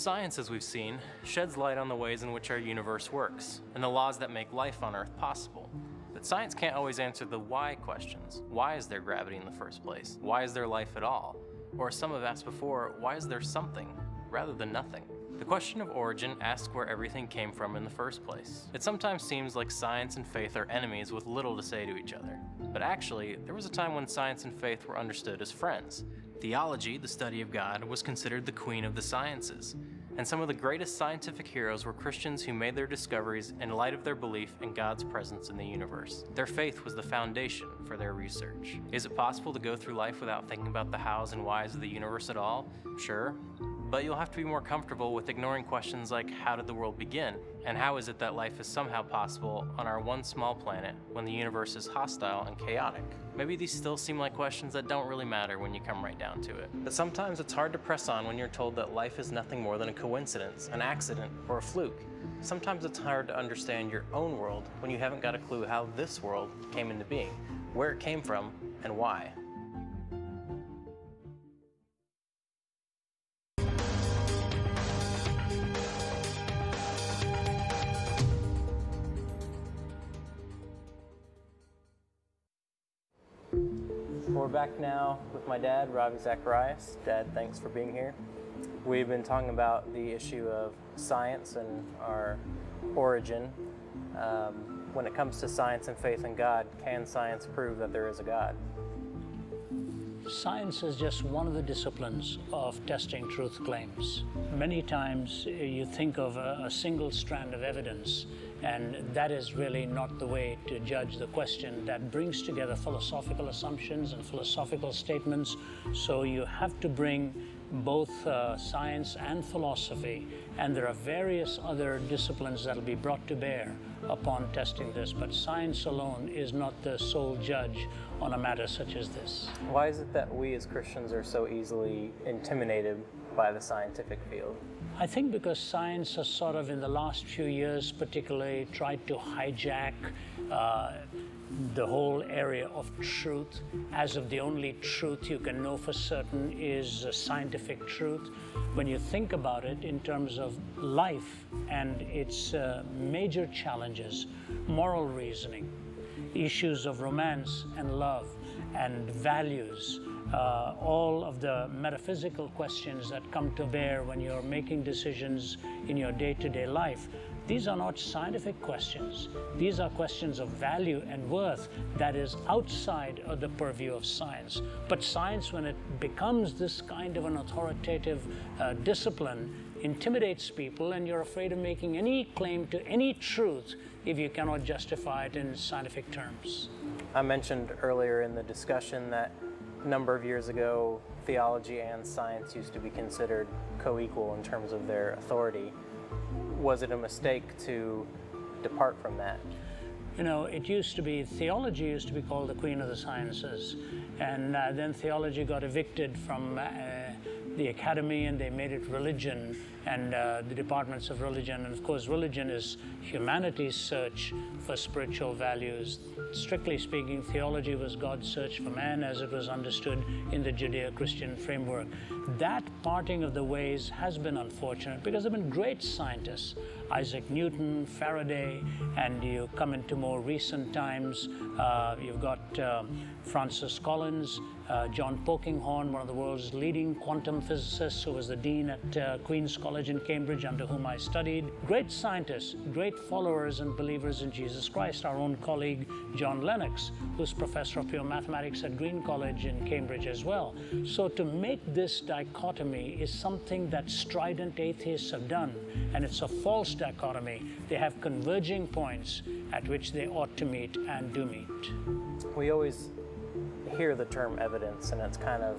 Science, as we've seen, sheds light on the ways in which our universe works and the laws that make life on Earth possible. But science can't always answer the why questions. Why is there gravity in the first place? Why is there life at all? Or as some have asked before, why is there something rather than nothing? The question of origin asks where everything came from in the first place. It sometimes seems like science and faith are enemies with little to say to each other. But actually, there was a time when science and faith were understood as friends. Theology, the study of God, was considered the queen of the sciences. And some of the greatest scientific heroes were Christians who made their discoveries in light of their belief in God's presence in the universe. Their faith was the foundation for their research. Is it possible to go through life without thinking about the hows and whys of the universe at all? Sure. But you'll have to be more comfortable with ignoring questions like, how did the world begin? And how is it that life is somehow possible on our one small planet when the universe is hostile and chaotic? Maybe these still seem like questions that don't really matter when you come right down to it. But sometimes it's hard to press on when you're told that life is nothing more than a coincidence, an accident, or a fluke. Sometimes it's hard to understand your own world when you haven't got a clue how this world came into being, where it came from, and why. We're back now with my dad, Ravi Zacharias. Dad, thanks for being here. We've been talking about the issue of science and our origin. When it comes to science and faith in God, can science prove that there is a God? Science is just one of the disciplines of testing truth claims. Many times you think of a single strand of evidence, and that is really not the way to judge the question. That brings together philosophical assumptions and philosophical statements. So you have to bring both science and philosophy, and there are various other disciplines that will be brought to bear upon testing this. But science alone is not the sole judge on a matter such as this. Why is it that we as Christians are so easily intimidated by the scientific field? I think because science has sort of, in the last few years particularly, tried to hijack the whole area of truth, as if the only truth you can know for certain is scientific truth. When you think about it in terms of life and its major challenges, moral reasoning, issues of romance and love and values, all of the metaphysical questions that come to bear when you're making decisions in your day-to-day life, these are not scientific questions. These are questions of value and worth that is outside of the purview of science. But science, when it becomes this kind of an authoritative discipline, intimidates people, and you're afraid of making any claim to any truth if you cannot justify it in scientific terms. I mentioned earlier in the discussion that a number of years ago, theology and science used to be considered co-equal in terms of their authority. Was it a mistake to depart from that? You know, it used to be, theology used to be called the queen of the sciences, and then theology got evicted from the academy, and they made it religion and the departments of religion. And of course, religion is humanity's search for spiritual values. Strictly speaking, theology was God's search for man as it was understood in the Judeo-Christian framework. That parting of the ways has been unfortunate because there have been great scientists, Isaac Newton, Faraday, and you come into more recent times, you've got Francis Collins, John Polkinghorne, one of the world's leading quantum physicists, who was the dean at Queen's College in Cambridge, under whom I studied. Great scientists, great followers and believers in Jesus Christ. Our own colleague, John Lennox, who's professor of pure mathematics at Green College in Cambridge as well. So to make this dichotomy is something that strident atheists have done, and it's a false dichotomy. They have converging points at which they ought to meet and do meet. We always hear the term evidence, and it's kind of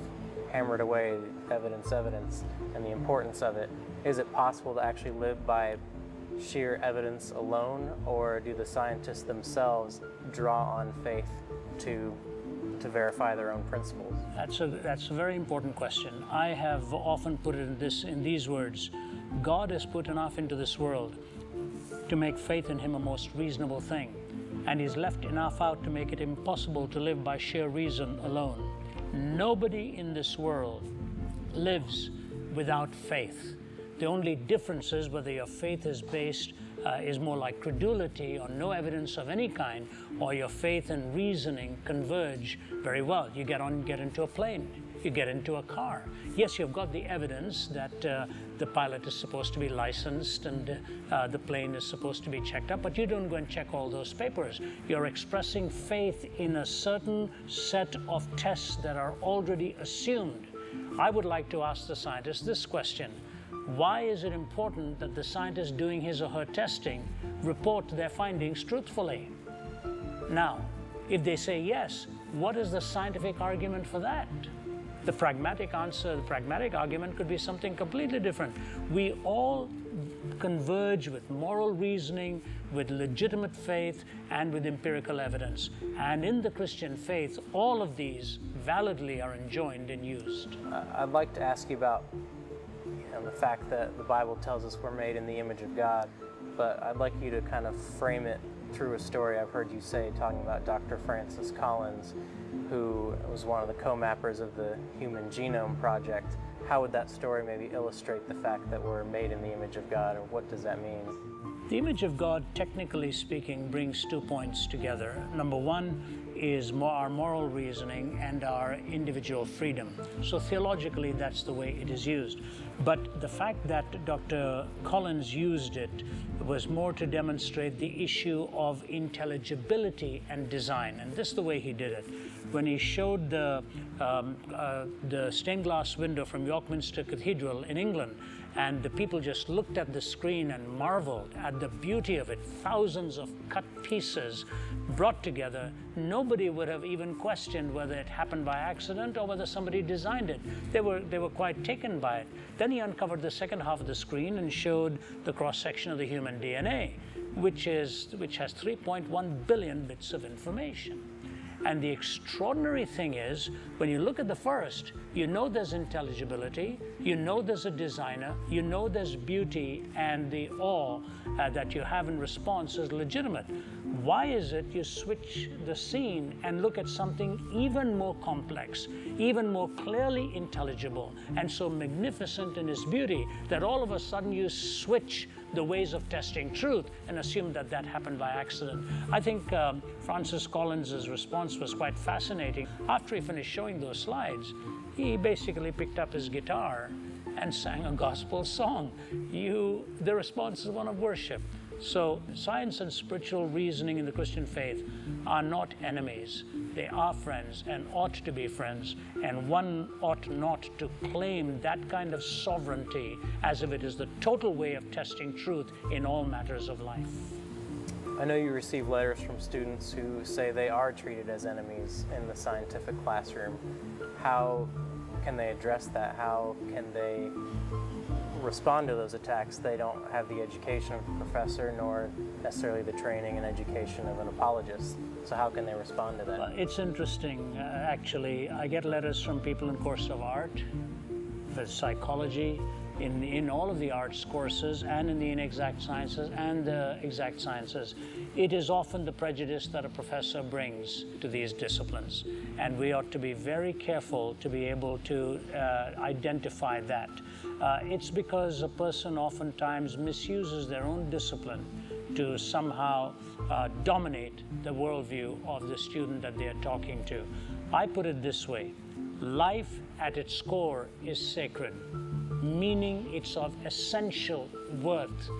hammered away, evidence, and the importance of it. Is it possible to actually live by sheer evidence alone, or do the scientists themselves draw on faith to verify their own principles? That's a very important question. I have often put it in these words: God has put enough into this world to make faith in him a most reasonable thing, and he's left enough out to make it impossible to live by sheer reason alone. Nobody in this world lives without faith. The only difference is whether your faith is based, is more like credulity or no evidence of any kind, or your faith and reasoning converge very well. You get into a plane, you get into a car. Yes, you've got the evidence that the pilot is supposed to be licensed and the plane is supposed to be checked up, but you don't go and check all those papers. You're expressing faith in a certain set of tests that are already assumed. I would like to ask the scientist this question: why is it important that the scientist doing his or her testing report their findings truthfully? Now, if they say yes, what is the scientific argument for that? The pragmatic answer, the pragmatic argument could be something completely different. We all converge with moral reasoning, with legitimate faith, and with empirical evidence. And in the Christian faith, all of these validly are enjoined and used. I'd like to ask you about the fact that the Bible tells us we're made in the image of God, but I'd like you to kind of frame it through a story I've heard you say, talking about Dr. Francis Collins, who was one of the co-mappers of the Human Genome Project. How would that story maybe illustrate the fact that we're made in the image of God, and what does that mean? The image of God, technically speaking, brings 2 points together. Number one is our moral reasoning and our individual freedom. So theologically, that's the way it is used. But the fact that Dr. Collins used it was more to demonstrate the issue of intelligibility and design. And this is the way he did it. When he showed the stained glass window from York Minster Cathedral in England, and the people just looked at the screen and marveled at the beauty of it, thousands of cut pieces brought together, nobody would have even questioned whether it happened by accident or whether somebody designed it. They were quite taken by it. Then he uncovered the second half of the screen and showed the cross-section of the human DNA, which has 3.1 billion bits of information. And the extraordinary thing is, when you look at the first, you know there's intelligibility, you know there's a designer, you know there's beauty, and the awe that you have in response is legitimate. Why is it you switch the scene and look at something even more complex, even more clearly intelligible, and so magnificent in its beauty that all of a sudden you switch the ways of testing truth and assume that that happened by accident? I think Francis Collins's response was quite fascinating. After he finished showing those slides, he basically picked up his guitar and sang a gospel song. The response is one of worship. So science and spiritual reasoning in the Christian faith are not enemies. They are friends and ought to be friends, and one ought not to claim that kind of sovereignty as if it is the total way of testing truth in all matters of life. I know you receive letters from students who say they are treated as enemies in the scientific classroom. How can they address that? How can they respond to those attacks? They don't have the education of a professor, nor necessarily the training and education of an apologist. So how can they respond to that? Well, it's interesting, actually. I get letters from people in course of art, for psychology, in all of the arts courses, and in the inexact sciences and the exact sciences. It is often the prejudice that a professor brings to these disciplines, and we ought to be very careful to be able to identify that. It's because a person oftentimes misuses their own discipline to somehow dominate the worldview of the student that they are talking to. I put it this way: life at its core is sacred, meaning it's of essential worth.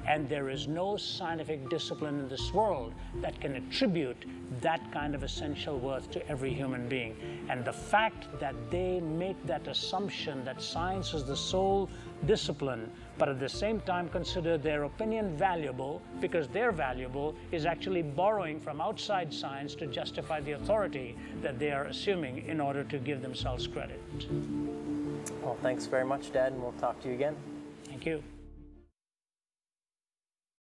And there is no scientific discipline in this world that can attribute that kind of essential worth to every human being. And the fact that they make that assumption that science is the sole discipline, but at the same time consider their opinion valuable because they're valuable, is actually borrowing from outside science to justify the authority that they are assuming in order to give themselves credit. Well, thanks very much, Dad, and we'll talk to you again. Thank you.